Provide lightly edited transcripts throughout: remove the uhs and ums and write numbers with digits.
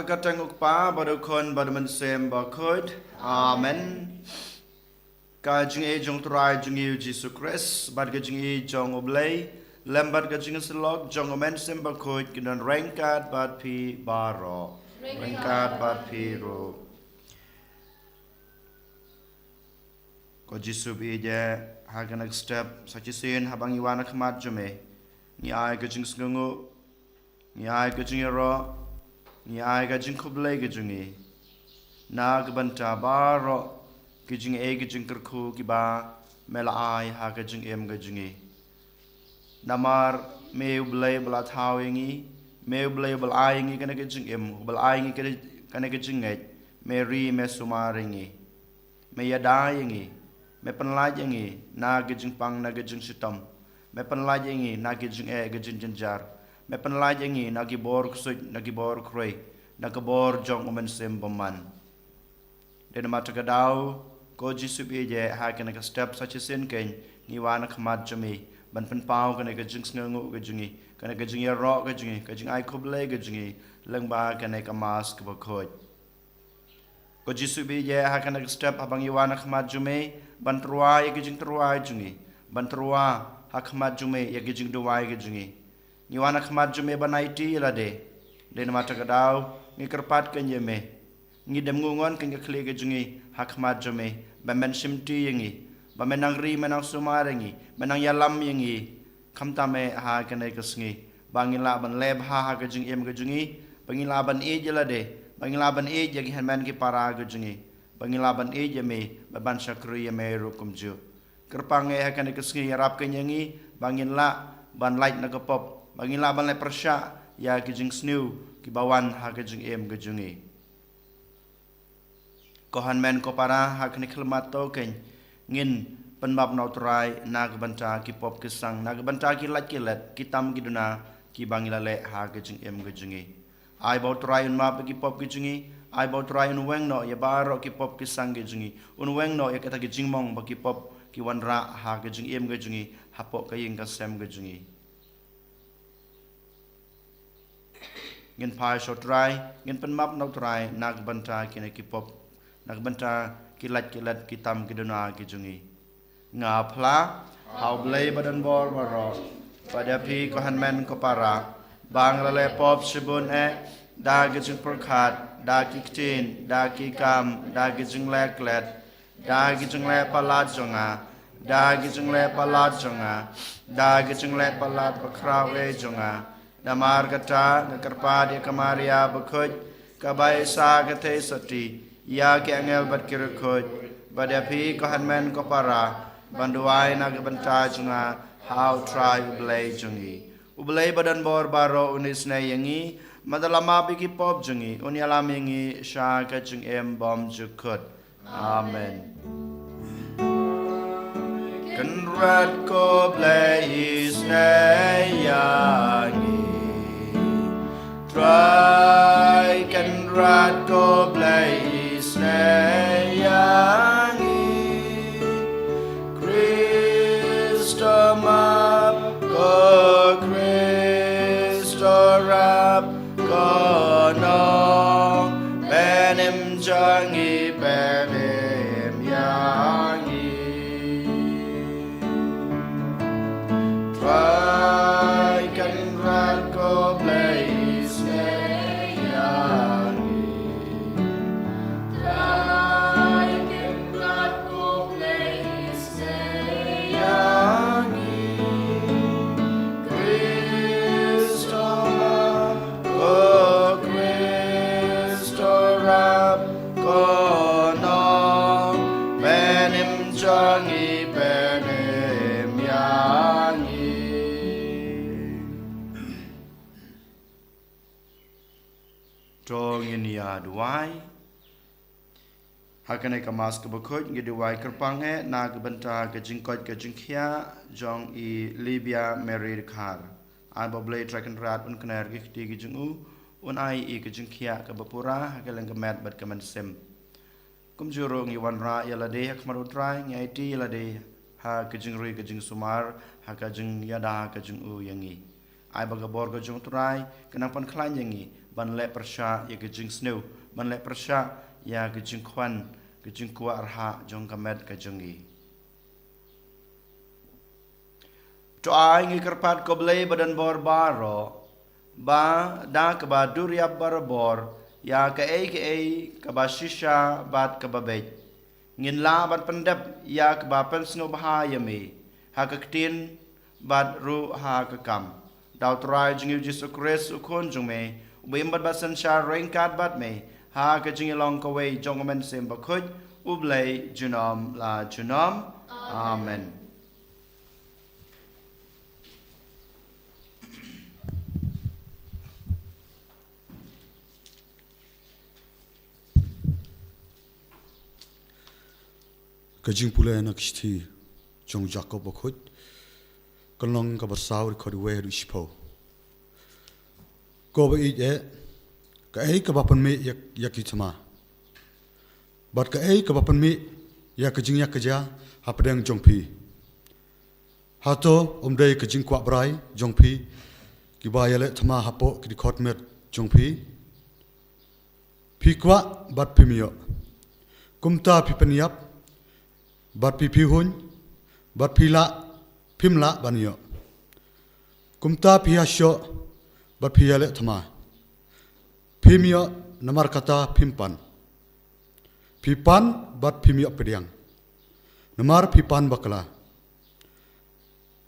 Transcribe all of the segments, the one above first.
kakatang ukpa badukon badumensem bakod. Amen. Kajing e jong trai jong yu Jesus Christ bad kajing e jong oblay lembat kajing selok jong omen sem bakod kinan rengkat bad pi baro rengkat bad pi ro. Ko Jesus bi je haganak step sachisin habang iwana khamat jome ni ai kajing sngungu ni ai kajing ro ni ai kajing kublay kajing na gabanta baro kajing e kajing kerku kiba mela ai ha kajing em kajing namar meu blay bala thawingi meu blay bal ai ngi kana kajing em bal ai ngi kana kajing ngai meri me sumaringi me yadai ngi me penlaj ngi na kajing pang na kajing sitam me penlaj ngi na kajing e kajing janjar me penlaj ngi na gibor kusut na gibor krei na gibor jong omen sem boman den mata kadau ko jisu bi je ha kana ka step such as in ken ni wana khamat jami ban pen pau kana ka jing sngu ka jingi kana ka jingi ro ka jing ai kuble ka jingi lang ba kana ka mas ka khoj ko jisu bi je ha kana ka step abang iwana khamat jami ban truai ka jing truai jingi ban trua ha khamat jami ya ka jing duai ka jingi ni wana khamat jami banai ti la de den mata kadau ni kerpat kan yeme ni dem ngungon kan ka khle ka jingi ha khamat jami ba men simti yangi ba menang ri menang sumarengi menang yalam yangi khamtame ha kanai kasngi bangila ban leb ha ka jing em ka jingi bangila ban e jela de bangila ban e jagi hanman ki para ka jingi bangila ban e jame ba ban sakri yame rukum ju kerpange ha kanai kasngi yarap kan yangi bangila ban light na kapop bangila ban le persya ya ki jing snu ki bawan ha ka jing em ka jingi kohan men ko para hak ni khilmat to ken ngin penbab nau trai nag banta ki pop ki sang nag banta ki lat ki let ki tam ki duna ki bangila le ha ke jing em ke jingi ai bau trai un map ki pop ki jingi ai bau trai un weng no ya baro ki pop ki sang ke jingi un weng no ya kata ki jing mong ba ki pop ki wan ra ha ke jing em ke jingi hapo ka ying ka sem ke jingi ngin pai so trai ngin penbab nau trai nag banta ki ne ki pop nagbanta kilat kitam kiduna kijungi nga phla hau blei badan bor baro pada pi kohan men ko para bang lale pop sibun e da gijung perkhat da kiktin da kikam da gijung leklet da gijung le palat jonga da gijung le palat jonga da gijung le palat bakrawe jonga damar kata ngakarpa dia kamaria bekhoj kabai sa kate sati ya ke angel bat kirkhoj badapi ko hanmen ko para banduai na gebanta junga how try ublay jungi ublay badan bor baro unis na yangi madalama bigi pop jungi unyalam yangi sha ka jung em bom jukut amen kenrat ko blay is na yangi try kenrat ko blay sayangi Kristo map ko Kristo rap ko nong benim jangi benim yangi try kan rat ko blaze yangi duai hakane kamas ke bekoj ngi duai kerpange na ke benta ke jingkoj ke jingkhia jong I Libya Mary khar ai boble tracken rat un kner ke ti ke jingu un ai I ke jingkhia ke bapura ke leng ke met bat ke man sem kum juro ngi wan ra yala de hak maru trai ngai ti yala de ha ke jingri ke jing sumar ha ka jing yada ke jingu yangi ai bagabor ga jong turai kenang pan klan yangi ban le persha ya ga jing snu ban le persha ya ga jing kwan ga jing kwa arha jong kamet ga jongi to ai ngi karpat ko blei badan bor baro ba da ka ba duria barbor ya ka ka ba shisha bat ka ba bet ngin la bat pandap ya ka ba pen sno bahaya me ha ka tin bat ru ha ka kam daw trai jing Jesu Christ ukon jong me ubim bat basan sha rengkat bat me ha ka jing long ka we jong men sem ba khoj ublei junom la junom amen Kajing pula anak isti jong Jacob bakut kalong ka basaw ko we ru ispo ko ba ije ka ka bapan me yak itama bat ka ka bapan me yak kajing yak kaja hapadang jongpi hato umdai kajing kwa brai jongpi ki ba yale thama hapo ki khot met jongpi pi kwa bat pimio kumta pi paniap bat pi hun bat pila pimla banyo kumta pi hasyo bat pi yale thama pimio namar kata pimpan pipan bat pimio pediang namar pipan bakla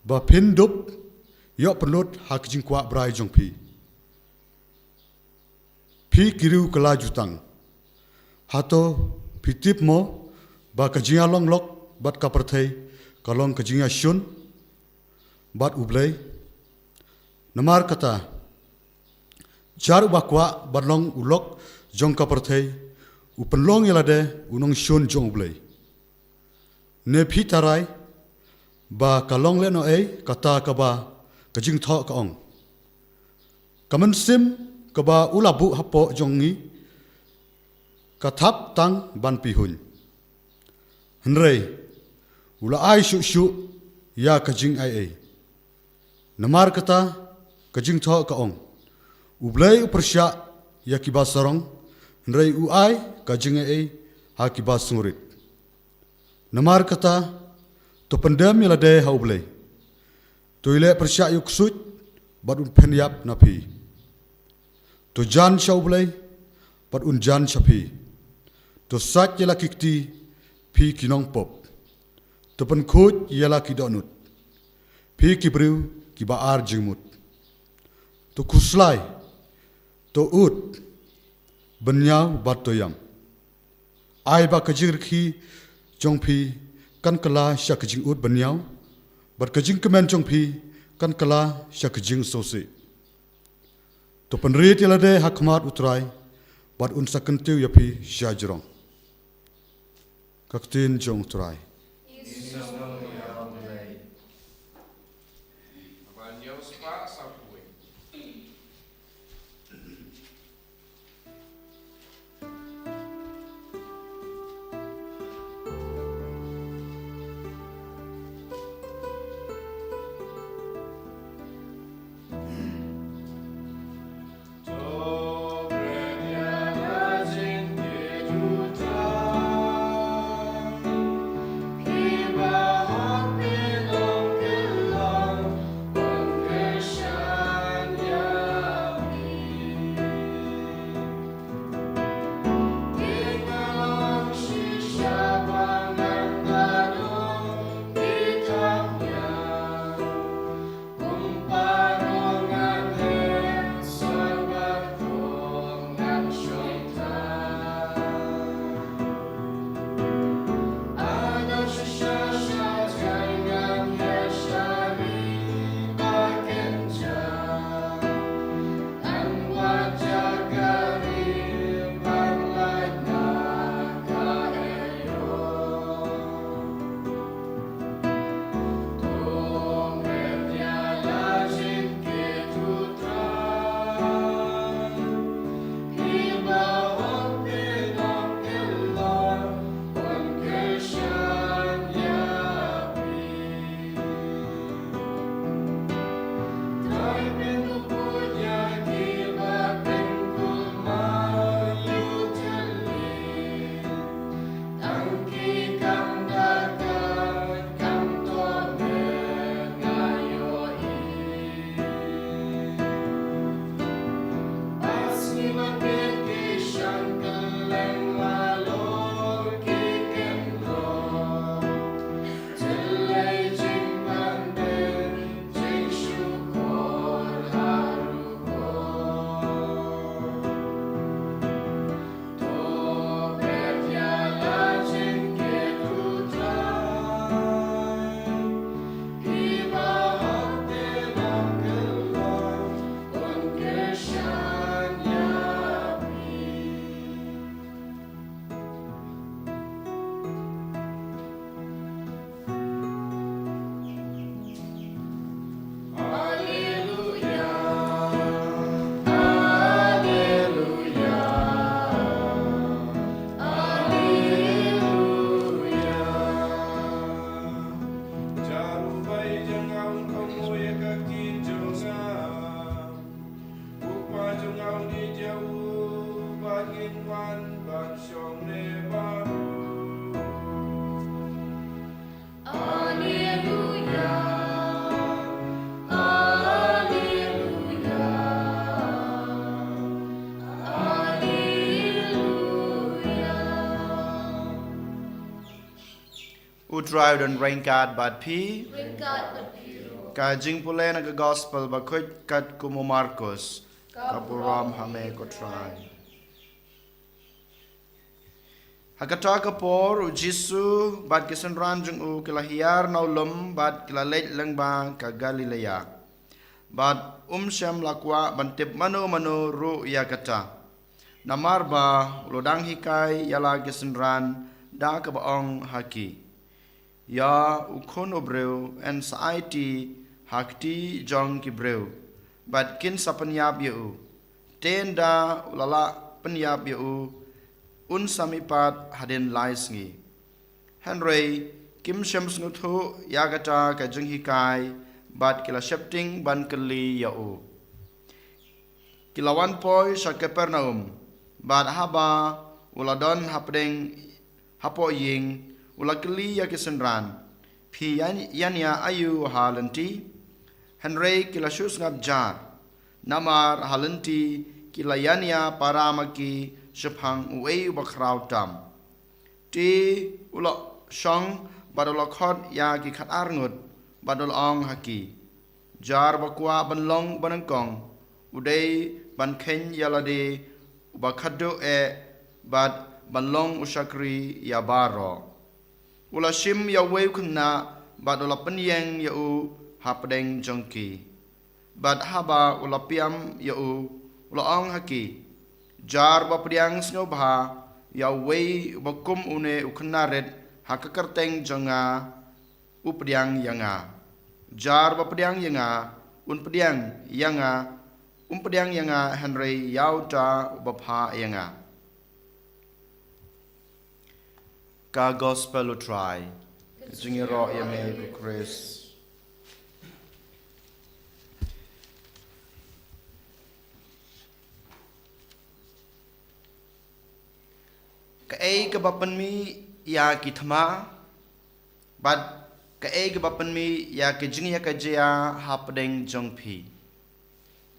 ba pindup yo penut hak jingkwa brai jongpi pi kiru kala jutang hato pitip mo ba kajinga long lok bat kaperthai kalong kajinga shun bat ublei namar kata jar bakwa batlong ulok jong kaperthai upenlong yalade unong shun jong ublei ne phitarai ba kalong le no kata kaba kajing tho ka ong kaman sim kaba ulabu hapo jongi kathap tang ban pi hun Henry, ula ai shu ya kajing ai. Namar kata kajing tho ka ong. Ublai upersya ya kibas sarong. Henry u ai kajing ai ha kibas sungurit. Namar kata to pendam yalade ha ublai. To ile persya yuk sut bat un penyap napi. To jan sha ublai bat un jan shapi. To sat yala kikti pi kinong pop tepen khut yala ki donut pi kibriu ki baar jingmut to kuslai to ut benyaw batoyam ai ba kajir khi jongpi kan kala sha kajing ut benyaw bat kajing kemen jongpi kan kala sha kajing sosi to penrit yala de hakmat utrai bat un sakentiu yapi shajrong Kaktin jong turai. Utrai dan ringkat bat pi ka jing pule na ka gospel ba kut kat kumu Markus kapuram hame ko try hakata kapor u Jisu bat kisan ranjung u kilahiar naulum bat kilalet lang ba ka Galilea bat syam lakwa bantip manu ru ya kata namar ba lodang hikai yala kisan ran da ka baong haki ya ukon obreu en saiti hakti jong ki breu bat kin sapanyab yu tenda ulala penyab yu samipat hadin laisngi Henry kim shams nguthu yagata ka jenghi kai bat kila shepting ban keli yu kilawan poi sa Kapernaum bat haba uladon hapdeng hapo ying ulakli ya kisenran pi yanya ayu halanti Henry kilashus ngab jar namar halanti kilayanya paramaki shphang uei bakrau tam ti ulo shong badol khot ya ki khat arngut badol ong haki jar bakwa banlong banangkong udei ban khen yalade bakhado e bad banlong usakri ya baro ula shim ya weu kunna bad ula penyeng ya u hapdeng jongki bad haba ula piam ya u ula ong haki jar ba priang snobha ya wei bakum une uknaret hakakarteng jonga upriang yanga jar ba priang yanga priang yanga priang yanga Henry yauta bapha yanga ka gospel utrai jingiro yame ku Chris ka ei ka bapan mi ya ki thama bat ka ei ka bapan mi ya ki jingya ka jia hapdeng jongphi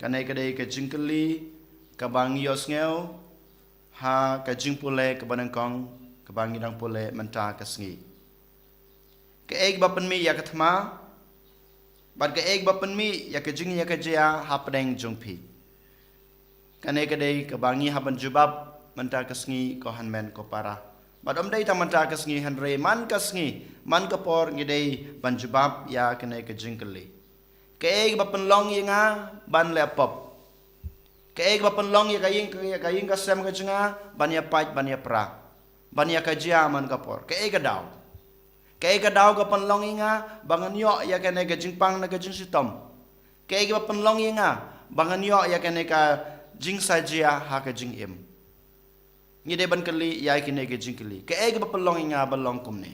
kanai ka dei ka jingkali ka bang yos ngeu ha ka jingpule ka banangkong kabang idang pole menta kasngi ke ek bapan mi ya kathma bat ke ek bapan mi ya ke jing ya ke jia hapdeng jongphi kane ke dei kabangi haban jubab menta kasngi ko hanmen ko para bat dei ta menta kasngi Henry man kasngi man kapor ngidei ban jubab ya kane ke jingkali ke ek bapan long yinga ban lepop ke ek bapan long ya kaying ka sem ka jinga ban ya pait ban ya pra bania kajia man kapor ke daw ka panlong inga bangan yo ya kene ka jingpang na ka jing sitom ke ga panlong inga bangan yo ya kene ka jing sajia ha ka jing im ni de ban kali ya kene ka jing kali ke ga panlong inga balong kumne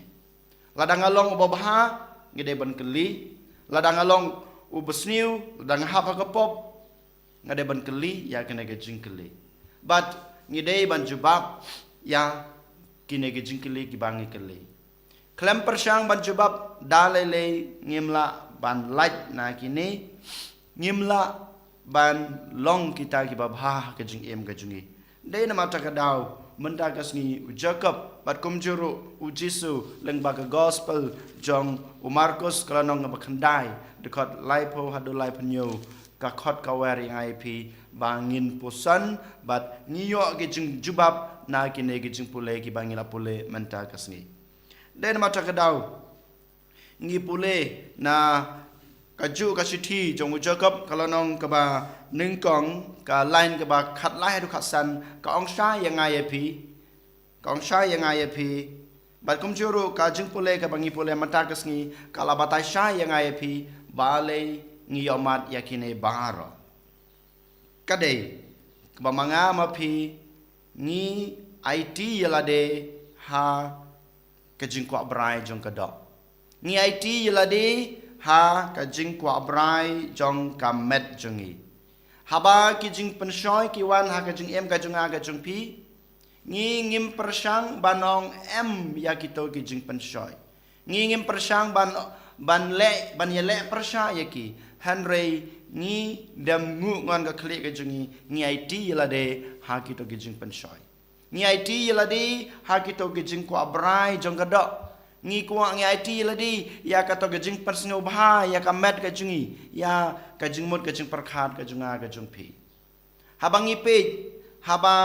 ladang along ubabha ni de ban kali ladang along ubesniu ladang ha ka pop ngade ban kali ya kene ka jing kali but ni de ban jubab ya kine ke jingkili ki bangi kele klem persyang ban jubab dalele ngimla ban light na kini ngimla ban long kita ki babha ke jing em ke jingi dei na mata ka daw menta kasni u Jacob bat kumjuru u Jisu leng ba ka gospel jong u Markus klanong ba khandai dekot laipo hadu laipanyo ka khot ka wari IP bangin pusan bat ngiyo ke jing jubab na kine ke jing pule ki bangila pule menta kasni den mata ka daw ngi pule na kaju ka sithi jong Jacob kalonong ka ba ningkong ka line ka ba khat lai du khat san ka ong sha yangai pi bat kum juru ka jing pule ka bangi pule menta kasni kala batai sha yangai pi bale ngi yomat yakine baro kadai ka manga mapi ni IT yalade ha kajing kwa brai jong kadok ni IT yalade ha kajing kwa brai jong kamet jongi haba kijing penshoy kiwan ha kajing em kajung pi ngi ngim persang banong ya kito ki jing pensoy ngi ngim persang ban yele persang ya ki Henry ngi dam ngu ngon ka klik ka jungi ngi IT yelade ha kito ki jing pensoy ngi IT yelade ha kito ki jing ko abrai jong ka do ngi kuang ngi IT ladi ya ka to gajing persno bha ya ka met ka jungi ya ka jing mut ka jing perkhat ka junga ka jung phi habang ngi pe haba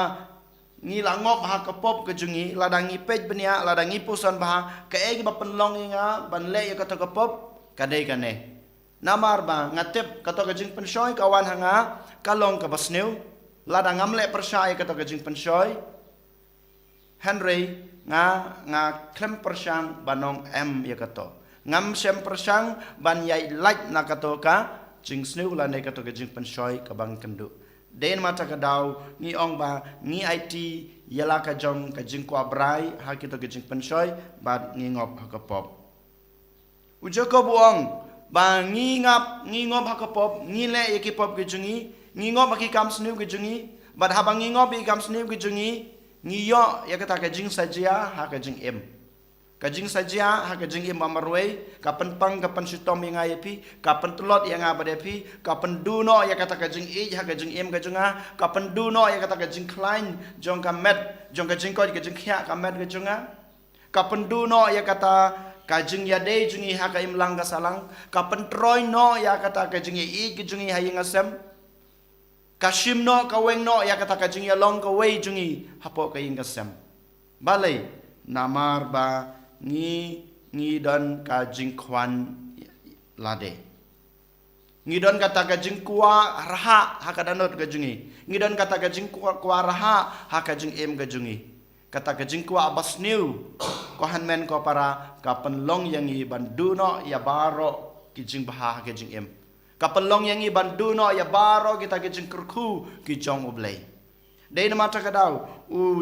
ngi langop ha ka pop ka jungi ladang ngi pe benia ladang ngi pusan bha ka e ba penlong nga ban le ya ka to ka pop ka dei ka ne namar ba ngatep ka to ka jing pensoy kawan hanga kalong ka basneu ladang ngam le persai ka to ka jing pensoy Henry nga klem persang banong ya kato ngam sem persang ban yai like na kato ka jing sneu la ne kato ka jing pensoy ka bang kendu den mata ka daw ni ong ba ni IT yala ka jong ka jing kwa brai ha kito ka jing pensoy ba ngi ngop ha ka pop ujo ko buong ba ngi ngop ha ka pop ngi le ye ki pop ka jungi ngi ngop ha ki kam sneu ka jungi ba habang ngi ngop bi kam sneu ka jungi ngiyo ya kata kajing saja ha kajing kajing saja ha kajing amarway kapan pang kapan sitom yang ayapi kapan telot yang abadepi kapan duno ya kata kajing ha kajing kajunga kapan duno ya kata kajing klein jong kamet jong kajing ko kajing khia kamet kajunga kapan duno ya kata kajing ya dei jungi ha ka lang salang kapan troy no ya kata kajing kajungi ha yang asem Kashim no kaweng no ya kata kajing ya long kawei jungi hapo kaing kasem balai namar ba ngi don kajing kwan lade ngi don kata kajing kuwa raha hakadanot kajungi ngi don kata kajing kuwa raha hakajing kajungi kata kajing kuwa abas new kohan men ko para kapen long yang i bandu no ya baro kijing baha kajing kapelong yang i bandu no ya baro kita kejing kerku ki jong ublay dei na mata kadau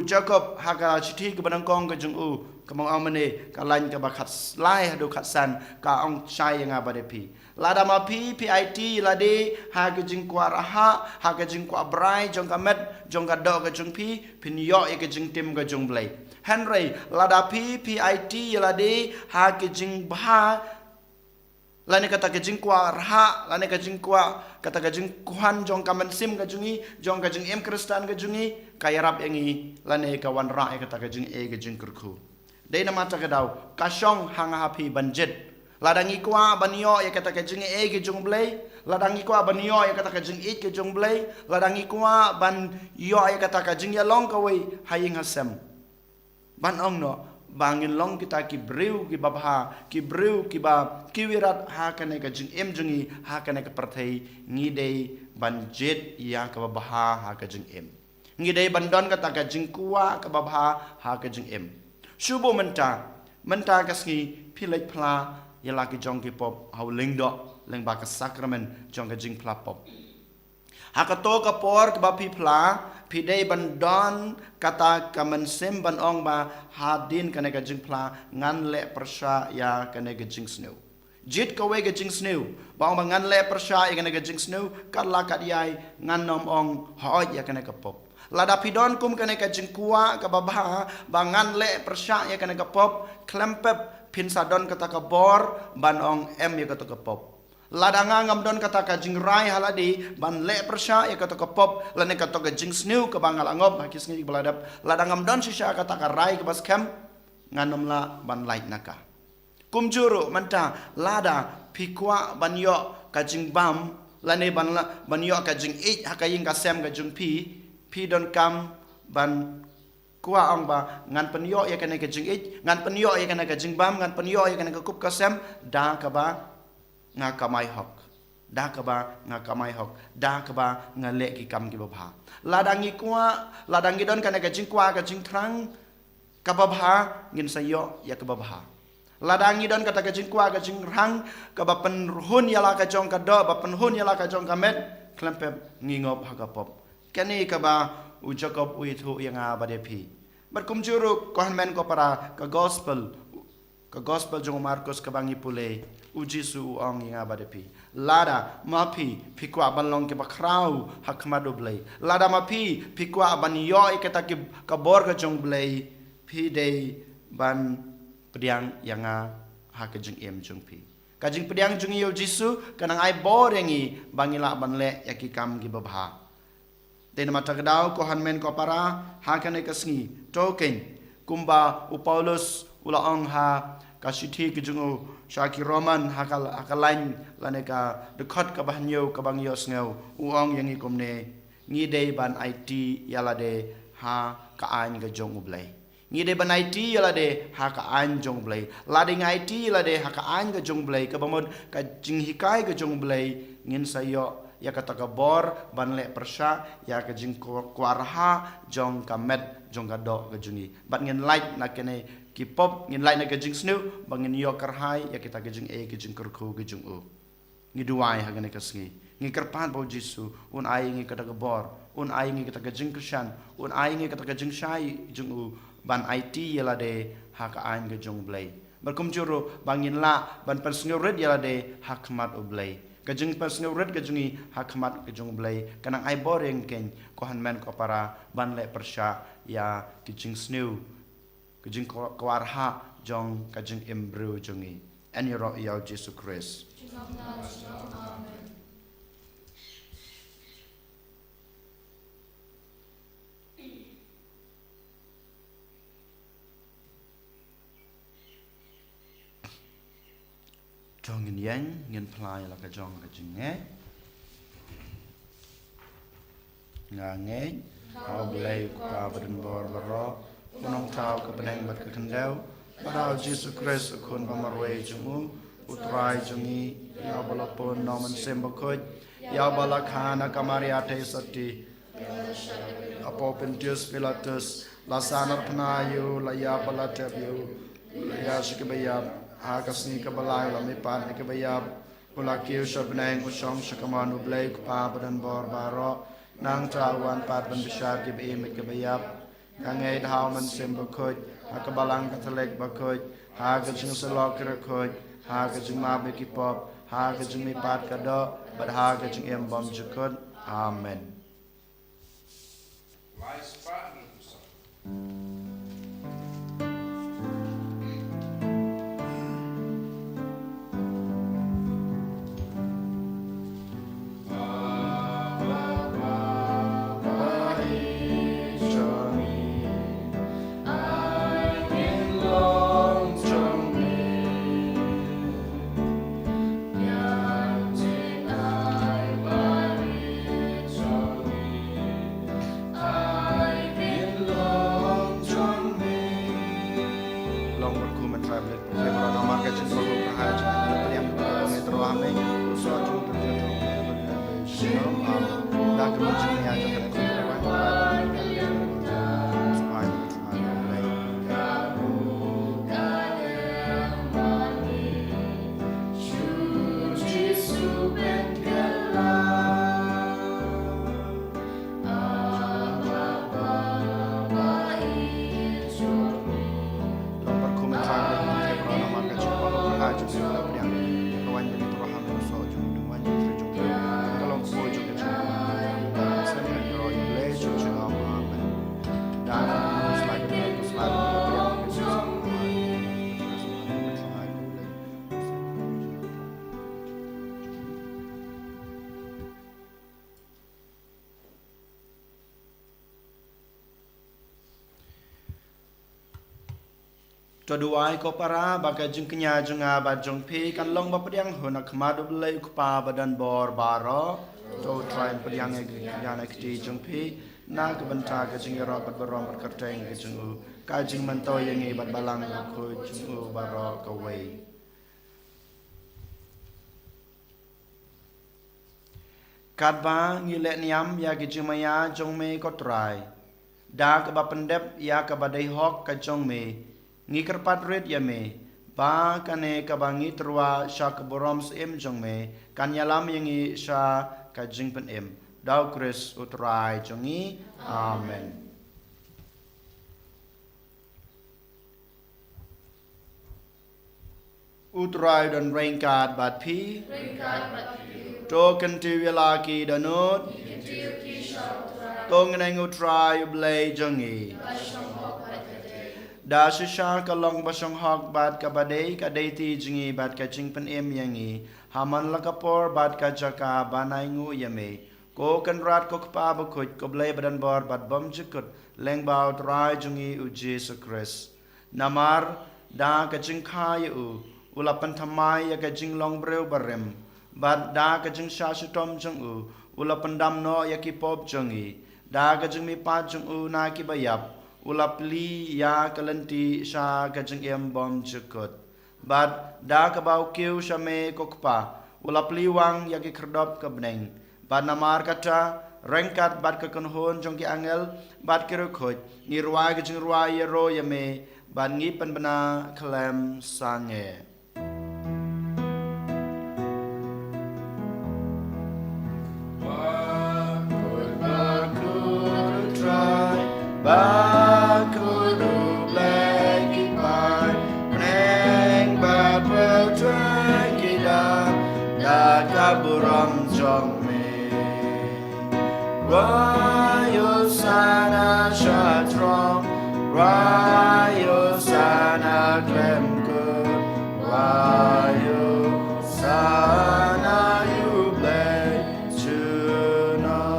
Jacob haka chithi ke banangkong ke jong kamong amane kalain ka bakhat lai hadu khatsan ka ong chai yang abadepi lada ma PIT lade ha ke jing kwa raha ha ke jing kwa brai jong kamet jong ka do ke jong pi pinyo e ke jing tim ke jong blay Henry lada PIT lade ha ke jing bha lani kata kajing kwa raha lani kajing kwa kata kajing kuhan jong kamen sim kajungi jong kajing kristan kajungi kaya rap yangi lani kawan ra kata kajing kajing kurku dei nama ta kadau kasong hanga hapi banjet ladangi kwa banyo ya kata kajing kajung blay ladangi kwa banyo ya kata kajing kajung blay ladangi kwa ban yo ya kata kajing ya long kawai haying hasem ban ong no bangin long kita ki breu ki babha ki breu ki ba ki wirat ha kane ka jing jungi ha kane ka parthai ngi dei banjet ya ka babha ha ka jing ngi dei bandon ka ta ka jing kuwa ka babha ha ka jing subo menta ka sngi pilai pla ya la ki jong ki pop hau ling do leng ba ka sakramen jong ka jing pla pop ha ka to ka por ka ba pi pla pidei bandon kata kamen sem ban ong ba hadin kane ka jing pla ngan le persha ya kane ka jing sneu jit ka we ka jing sneu ba ong ba ngan le persha ya kane ka jing sneu kat la kat yai ngan nom ong hooj ya kane ka pop lada pidon kum kane ka jing kuwa ka babha ba ngan le persha ya kane ka pop klempep pin sadon kata ka bor ban ong ya kata ka pop ladanga ngam don kata ka jing rai haladi ban le persha ya kata ka pop lane kata ka jing sneu ka bangal angop hakis ngi baladap ladangam don sisha kata ka rai ka baskem nganom la ban light naka kumjuru manta lada pikwa ban yo ka jing bam lane ban yo ka jing hakaying ka sem ka jing pi don kam ban kuwa ong ba ngan penyo ya kana ka jing ngan penyo ya kana ka jing bam ngan penyo ya kana ka kup ka sem da ka ba nga kamai hok da ka ba nga kamai hok da ka ba nga le ki kam ki babha ladangi kwa ladangi don kana ka jing kwa ka jing thrang ka babha ngin sayo ya ka babha ladangi don kata ka jing kwa ka jing rang ka ba pen hun ya la ka jong ka do ba pen hun ya la ka jong ka met klempep ngingop ha ka pop kani ka ba u Jacob u itu yang abadepi berkum juru kohan men ko para ka gospel jong Markus ka bangi pule Ujisu ong yang abadapi. Lada mapi pikwa balong ke bakrau hakmadu blay. Lada mapi pikwa ban yo ikata ke kabor ke jong blay. Pi day ban pediang yang hakajeng em jong pi. Kajing pediang jong yo Jisu kanang ai borengi bangila ban le yakikam gi babha. Den mata kedau ko hanmen ko para hakane kasngi token kumba Paulus ulaong ha kasithi kijungu Shaki Roman hakalain laneka dekat ka bahnyo ka bangyo sngew uong yang ikomne ngide ban IT yalade ha ka an ga jong ublay ngide ban IT yalade ha ka an jong blay lading IT yalade ha ka an ga jong blay ka bamod ka jinghikai ga jong blay ngin sayo ya kata ka bor ban le persha ya ka jing kwarha jong ka met jong ka do ga jungi bat ngin light na kene K-pop ngin lain na gajing snu bangin yo karhai ya kita gajing gajing kerku gajing u ngi duai hagane kasngi ngi kerpan bo Jisu un ai ngi kata gebor un ai ngi kata gajing kushan un ai ngi kata gajing shai jung u ban IT yala de hak ain gajung blai berkum juru bangin la ban persngurit yala de hakmat u blai gajing persngurit gajungi hakmat gajung blai kanang ai boreng ken ko hanmen ko para ban le persha ya gajing snu kajing kawarha jong kajing embru jongi en yoro yau Jesus Christ jong ngin yang ngin plai la ka jong kajing nge au blai ka badan bor baro Unong tau ke beneng bat ke kendau Padahal Jesus Christ akun pamarway jungu Utrai jungi Ya balapun nomen sembakut Ya balakana kamariate sati Apo Pontius Pilatus Lasanar penayu Laya balatabyu Laya shikabayab Hakasni kabalay lamipan ikabayab Ulakiu beneng usong shakamanu blay Kupa badan bor baro Nang tawan pat ban bisyar gibiim ikabayab Kangai dhau man sim bakoj hakabalang katolik bakoj hagajung salok rakoj hagajung mabiki pop hagajung mipat kado bad hagajung embom jukut amen Toduai ko para baga jung kenya junga ba jung pi kan long ba pediang hona khamadu blai kupa badan bor baro to try pediang ya na kti jung pi na ka banta ka jing ro bat barom bat karteng ka jung ka jing man to yang bat balang ko jung baro ka wei kat ba ngile niam ya ki jumaya jung me ko try da ka ba pendep ya ka ba dai hok ka jung me ngikar patret ya me ba kane kabangi terwa syak borom sem jong me kanyalam yangi sha ka jingpen em dau Chris utrai jongi amen utrai dan rengkat bat pi token ti wilaki danut tong neng utrai blay jangi da shisha kalong basong hok bat ka badai ka deiti jingi bat ka jingpen em yangi haman lakapor bat ka jaka banai ngu yame ko kan rat ko pa bakut ko blay badan bor bat bom jikut leng bau trai jungi u Jesus Christ namar da ka jing khai u ulapan thamai ya ka jing long breu barem bat da ka jing shashitom jung u ulapan dam no ya ki pop jungi da ka jing mi pa jung u na ki bayap ulapli ya kalanti sha ka jing em bom jikut bat da ka bau kiu shame kokpa ulapli wang ya ki kerdop ka bneng bat namar kata rengkat bat ka konhon jong ki angel bat ki rukhoj ni ruai ka jing ruai ya ro ya me bat ngi pan bana klem sange Bakudu bleki pai Neng bapel trekida Dakaburam jong me Rayo sana shatrong Rayo sana klemku Rayo sana yublay chunong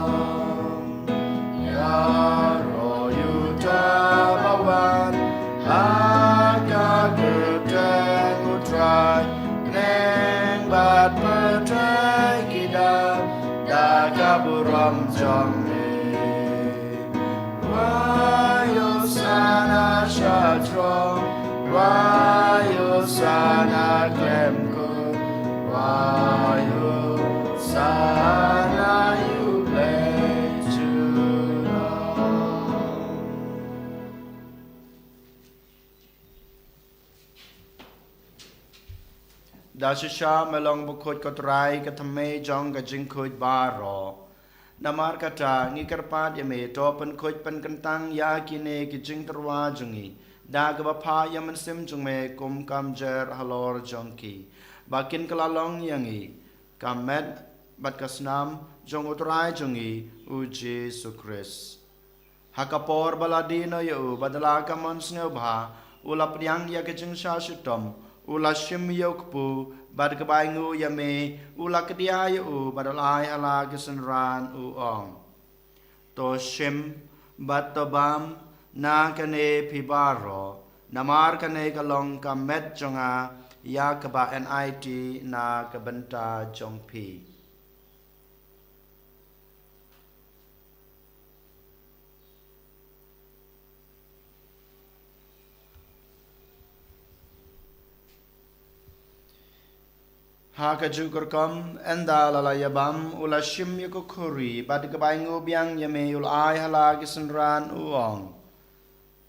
Yaro yutabawan Akaguteng utrai Neng bat petrai kita Dakaburam jong me Rayo sana shatrong Rayo sana klemku Rayo sana yublay chunong Dashisha melong bukut kotrai katame jong ka jingkut baro Namar kata ngikarpat yame topen kuj pen kentang ya kine ki jing terwa jungi da gabapa yaman sim jungme kum kamjer halor jongki bakin kelalong yangi kamet bat kasnam jong utrai jungi u Jesus Christ hakapor baladino yu badala kamon snobha ulap yang ya ke jing shashitom ula shim yokpu bad kabai ngu yame ula kedia yu badalai hala kisenran u ong to shim bat to bam na kane pibaro namar kane kalong kamet jonga ya kaba NIT na kabenta jongpi Haka jukurkom enda lalayabam ula shim yukukuri bad kabai ngu biang yame ul ai hala kisenran uong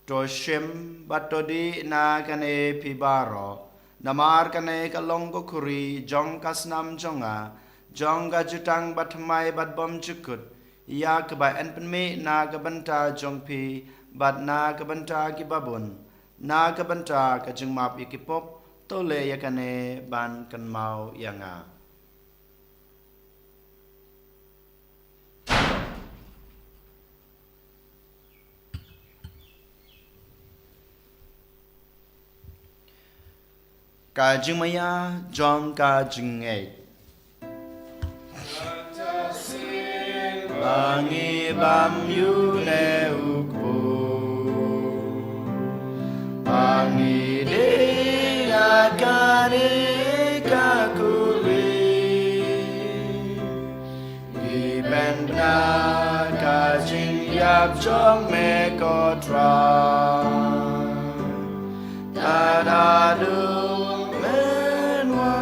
to shim batodi na kane pibaro namar kane kalong kukuri jong kasnam jonga jonga jutang batmai bad bom jukut ya kabai enpenme na kabenta jongpi bad na kabenta kibabun na kabenta kajungmap ikipop tole yakane ban kan mau yanga kajing maya jong kajing eight bangi bam yu ne ukbu bangi de Kare kakuri Iben na kajing yap jong me kotra Tadadu menwa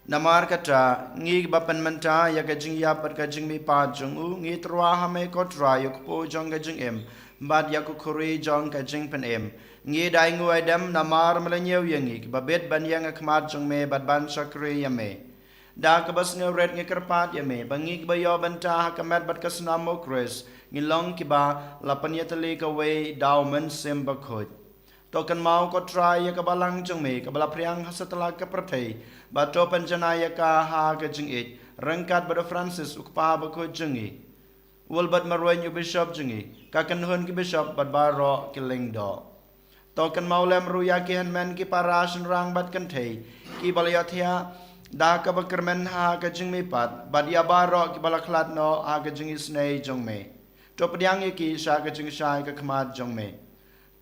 Namar kata ngi bapan menta ya kajing yap at kajing mi pa jong u ngi trwa hame kotra yuk po jong kajing em bad yakukuri jong kajing pen em ngi dai ngu adam namar melanyew yangi babet ban yang akmat jong me bad ban sakri yame da kabas nge red nge kerpat yame bangi bayo banta hakamat bad kasnamo Chris ngi long kiba lapan yatali ka we daw men sim bakhot Tokan mau ko try ya kabalang jong me kabala priang setelah ke pertai bato penjana ya ka ha ke jing it rengkat bado Francis ukpa ba ko jengi wal bat marwen yu bishop jengi kakan hun ki bishop bat baro ki lingdo tokan mau lem ru ya ki men ki parasan rang bat kan thei ki balayathia da ka bakermen ha ke jing me pat bat ya baro ki balaklat no ha ke jing isnei jong me to padiang ki sha ke jing shai ka khmat jong me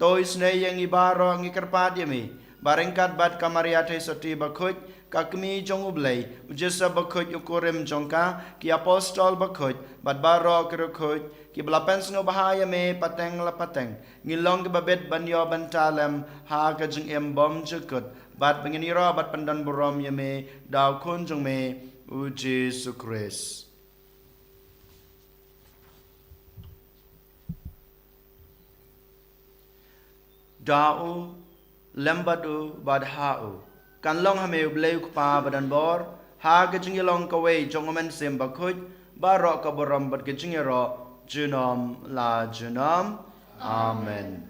Toi snei yang ibaro ngi kerpat yami barengkat bat kamaria thai soti bakhut kakmi jong ublei ujesa bakhut ukurem jongka ki apostol bakhut bat baro kerukut ki belapen sno bahaya me pateng la pateng ngilong ke babet banyo bantalem ha ka jeng embom jekut bat benginiro bat pandan burom yami daw kun jong me uji sukris Da'u lembadu badha'u kan long hame ubleu kpa badan bor ha gejing long kawe jongomen sem bakhut baro ka boram bad gejing ro junom la junom amen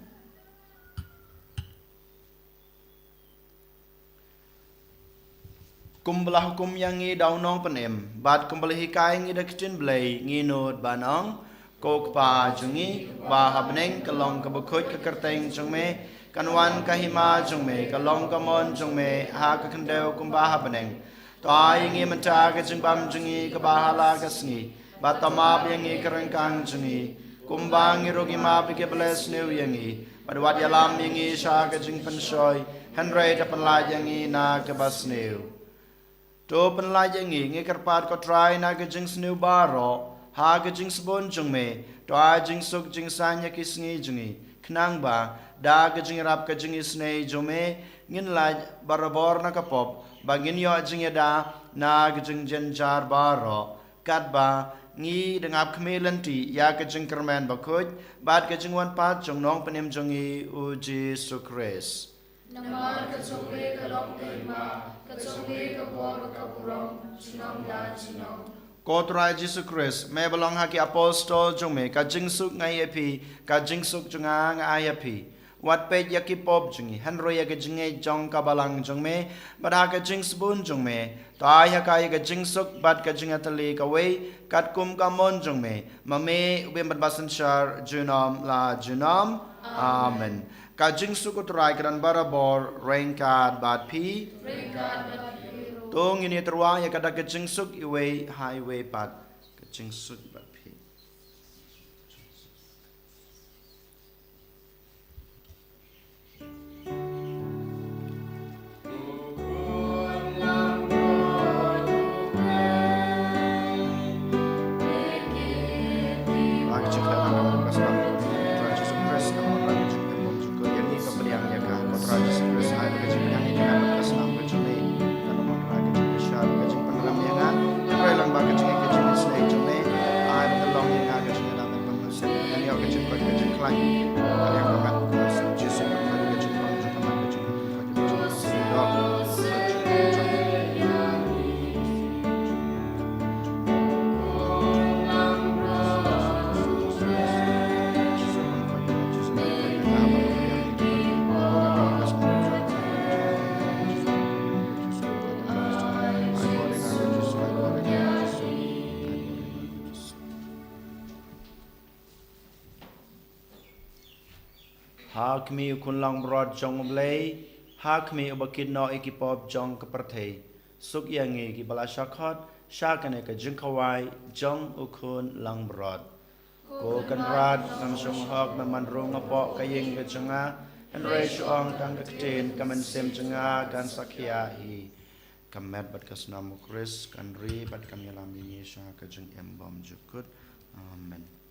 kumblah hukum yang ngi daunong penem bad kumblah hikai ngi daktin blai ngi nod banong Kok pa jungi ba habneng kalong kabukut kakerteng jong me kanwan kahima jong me kalong kamon jong me ha ka kandeu kumba habneng to ai ngi menta ka jong bam jungi ka ba hala ka sngi ba tama bingi kerengkang jungi kumba ngi rogi ma bi ke bless new yangi padwat yalam yangi sha ka jong pensoi henry ta panla yangi na ka bas new to panla yangi ngi kerpat ko try na ka jong snu baro ha ka jing sabon jung me to a jing suk jing sanya ki sngi jungi knang ba da ka jing rap ka jing isnei jome ngin la barabor na ka pop bagin yo jing da na ka jing jen jar baro kat ba ngi dengap kmelanti ya ka jing kermen bakut bad ka jing wan pat jong nong penem jungi uji sukres Namar ka chokwe ka lom ka ima ka chokwe ka bor ka purom chinom la chinom Kotrai Jesus Christ, me belong haki apostol jong me ka jingsuk ngai api ka jingsuk junga ngai api. Wat pet yaki pop jungi henro yaki jinge jong ka balang jong me bada ka jings bun jong me to ai haka yaki jingsuk bad ka jinga tali ka wei kat kum ka mon jong me mame ubem bad basan shar junom la junom amen. Ka jingsuk utrai kan barabor rengkat bad pi Tong ini terwa ya kada kejengsuk iwe highway pat kejengsuk bat pi. Lagi cek dalam nama Tuhan Tuhan Yesus Kristus kamu lagi cek tembok juga yani pemberian ya kah Tuhan Yesus Kristus hai lagi cek yang ini kan berkas nama kecumi lang ba kecing kecing snake jone ai long yang aga kecing dalam pemesen yang yo kecing kecing klein yang dapat Jesus kecing bang juga man kecing Hakmi ukun lang brod jong blay hakmi ubakid no ikipop jong kaperthe suk yangi ki bala shakhot shakane ka jingkawai jong ukun lang brod ko kan rad nam shong hok na manrung apo kayeng ka janga and ray shong tang ka tin kamen sem janga kan sakya hi kamet bat kasnam kris kan ri bat kam yalam ni sha ka jing embom jukut amen.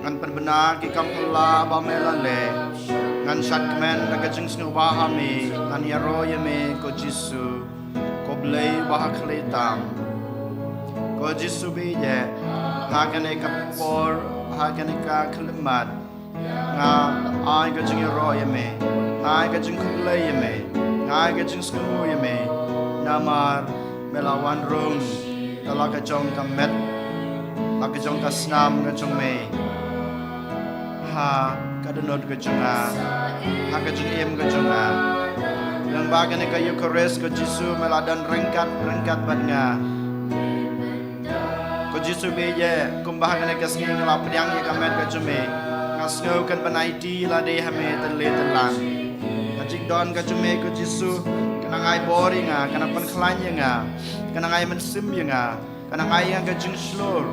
Ngan penbena ki kampala ba melale ngan shatmen na kajing snuwa hami ngan yaro yame ko Jisu ko blei ba khletam ko Jisu be je hagane kapor hagane ka khlemat nga ai kajing yaro yame ai kajing khlei yame ai kajing snuwa yame namar melawan rung talaga jong kamet lakajong kasnam kajong me ha kadenot ke jonga ha ke jeng em ke jonga yang bagian ke Eucharis ke Jisu meladan rengkat badnga ke Jisu beje kumbahagan ke sing ngelap yang ye kamet ke jume ngasngau kan panaiti la de hame tele telang ajik don ke jume ke Jisu kana ngai boring kana pen khlanya nga kana ngai mensim nga kana ngai ke jeng slur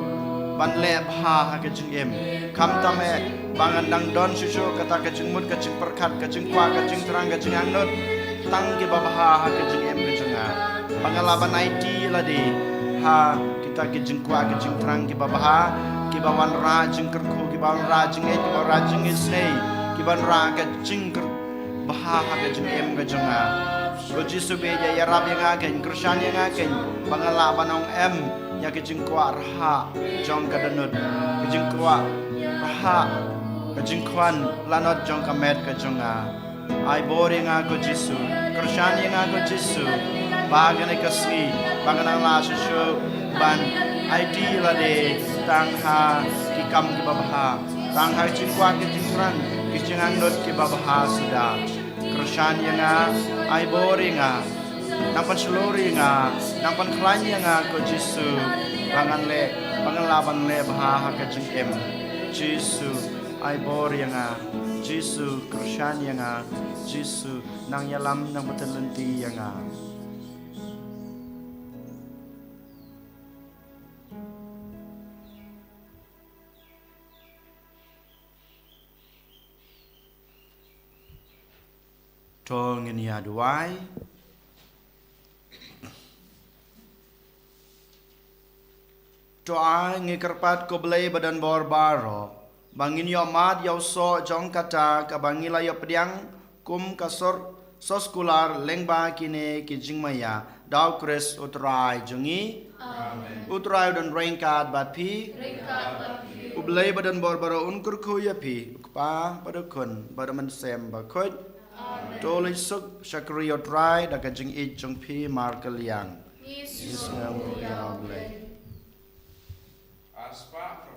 ban le bha ke jeng em kam tame bangan dang don susu kata kecing mut kecing perkat kecing kwa kecing terang kecing angnut tang ke babaha kecing em kecing pangalaban IT ladi ha kita kecing kwa kecing terang ke babaha ke bawan rajing kerku ke bawan rajing ke bawan rajing isnei ke bawan ra kecing ker baha kecing em kecing ko Jisu beja ya rab yang agen Krisyan yang agen pangalaban ong em ya kecing kwa raha jong kadenut kecing kwa raha kajing kwan lanot jong kamet kajonga ai boring ko Jisu Krisyani ko Jisu bagane kasni bagana la susu ban ID la de tang ha ki kam ki babaha tang ha jing kwa ki jing tran ki jing anot ki babaha sudah Krisyani ai boring nampan selori nampan klanya ko Jisu bangan laban le baha kajing em Jisu ai bor yang Jisu Krisyan yang Jisu nang yalam nang betelenti yang tong ini aduai toa ngikerpat ko belai badan bor baro bangin yo mat yo so jong kata ka bangila yo pediang kum kasor soskular lengba kine ki jingmaya daw kres utrai jungi amen utrai dan rengkat bat pi ublai badan bor unkur ku ya pi pa badukun badaman sem ba khoj toli suk shakri utrai da ka jing I jong pi mar kaliang Yesus ngamu ya ublai aspa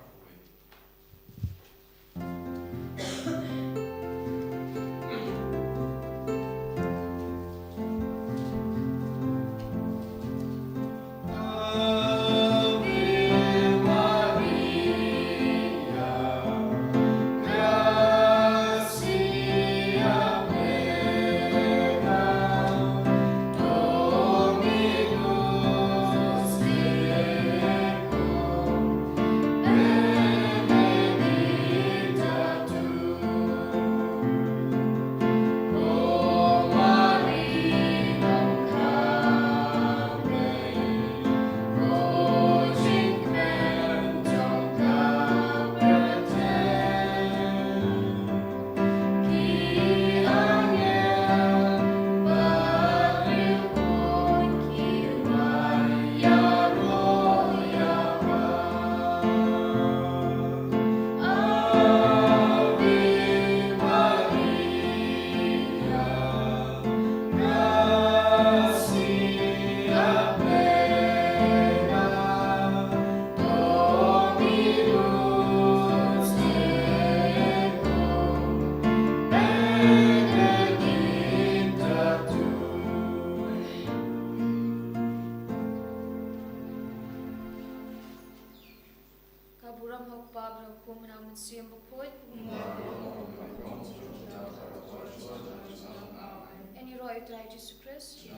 En i roi utrai Jesus Christ.